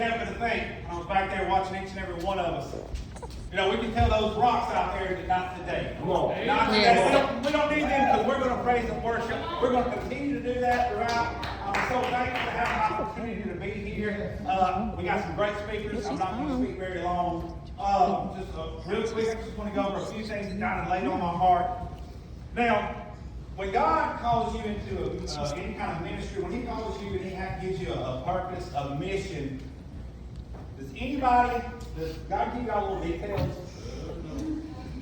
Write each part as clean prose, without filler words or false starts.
Happened to think, I was back there watching each and every one of us. You know, we can tell those rocks out there that not today. Come on. Not today. We don't need them because we're going to praise and worship. We're going to continue to do that throughout. I'm so thankful to have an opportunity to be here. We got some great speakers. I'm not going to speak very long. Real quick, I just want to go over a few things that God has laid on my heart. Now, when God calls you into any kind of ministry, when He calls you and He gives you a purpose, a mission, does God give you all little details?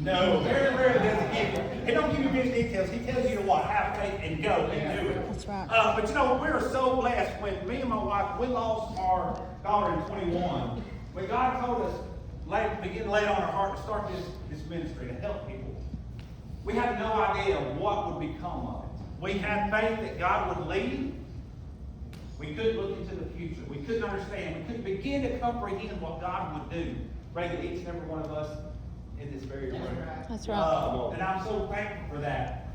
No, very rarely does He give you. He don't give you big details. He tells you to what? Have faith and go and do it. That's right. But you know, we are so blessed. When me and my wife, we lost our daughter in 21. When God told us, begin to lay it on our heart to start this ministry to help people, we had no idea what would become of it. We had faith that God would lead. We couldn't look into the future. We couldn't understand. We couldn't begin to comprehend what God would do. Pray that each and every one of us in this very room. That's right. And I'm so thankful for that.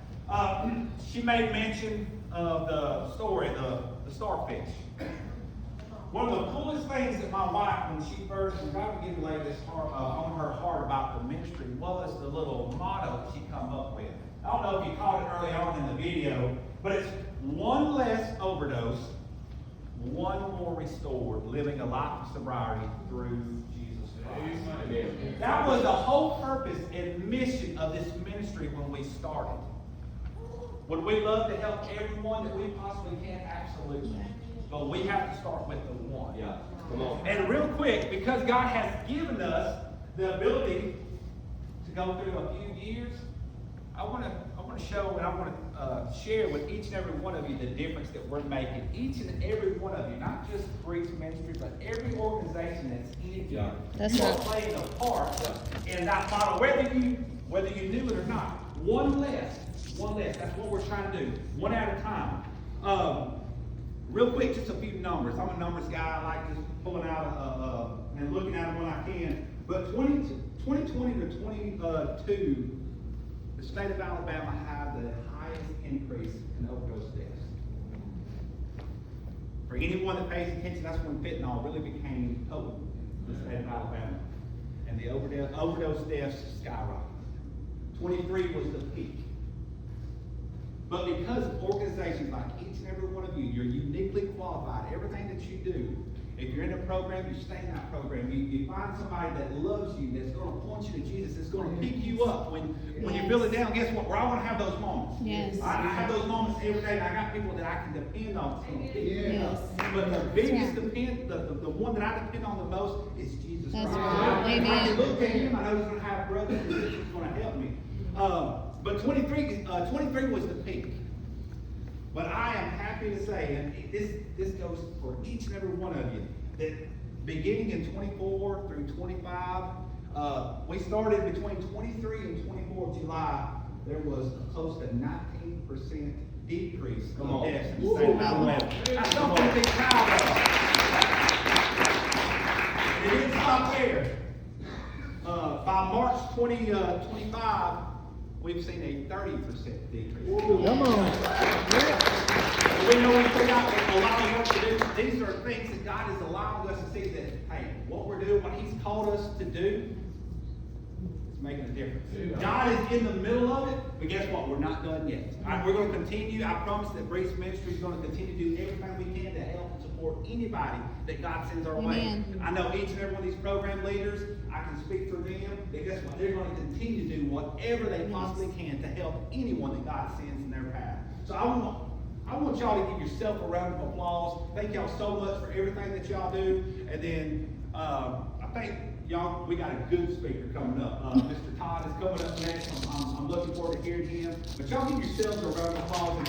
She made mention of the story, the starfish. One of the coolest things that my wife, when God began to lay this on her heart about the ministry, was the little motto that she come up with. I don't know if you caught it early on in the video, but it's one less overdose, one more restored, living a life of sobriety through Jesus Christ. Amen. That was the whole purpose and mission of this ministry when we started. Would we love to help everyone that we possibly can? Absolutely. But we have to start with the one. Yeah. Come on. And real quick, because God has given us the ability to go through a few years, I want to show and I want to share with each and every one of you the difference that we're making. Each and every one of you, not just Breach Ministry, but every organization that's in here. That's you right. are playing a part in that model, whether you knew it or not. One less. That's what we're trying to do. One at a time. Real quick, just a few numbers. I'm a numbers guy. I like just pulling out and looking at them when I can. But 2020 to 22, the state of Alabama had the highest increase in overdose deaths. For anyone that pays attention, that's when fentanyl really became potent in the state of Alabama. And the overdose deaths skyrocketed. 23 was the peak. But because organizations like each and every one of you, you're uniquely qualified, everything that you do, if you're in a program, you stay in that program. You find somebody that loves you, that's going to point you to Jesus, that's going to pick you up when you're feeling down. Guess what? We're all going to have those moments. Yes. I have those moments every day, and I got people that I can depend on that's going to pick me Yes. up. But the biggest the one that I depend on the most is Jesus That's Christ. right. I Amen. can look at Him. I know He's going to have brothers and sisters that's going to help me. But 23 was the peak. But I am happy to say, and this goes for each and every one of you, that beginning in 24 through 25, we started between 23 and 24 of July, there was close to 19% decrease of deaths in the state of Alabama. That's something to be proud of. And it didn't stop there. By March 2025, we've seen a 30% decrease. Come on. We know we got a lot of work to do. These are things that God is allowing us to see that, hey, what we're doing, what He's called us to do, is making a difference. God is in the middle of it, but guess what? We're not done yet. All right, we're going to continue. I promise that Breach Ministry is going to continue to do everything we can to help and support anybody that God sends our way. Amen. I know each and every one of these program leaders, I can speak for them, but guess what? They're going to continue to do whatever they possibly can to help anyone that God sends in their path. So I want y'all to give yourself a round of applause. Thank y'all so much for everything that y'all do. And then I think y'all, we got a good speaker coming up. Mr. Todd is coming up next. I'm looking forward to hearing him. But y'all give yourselves a round of applause.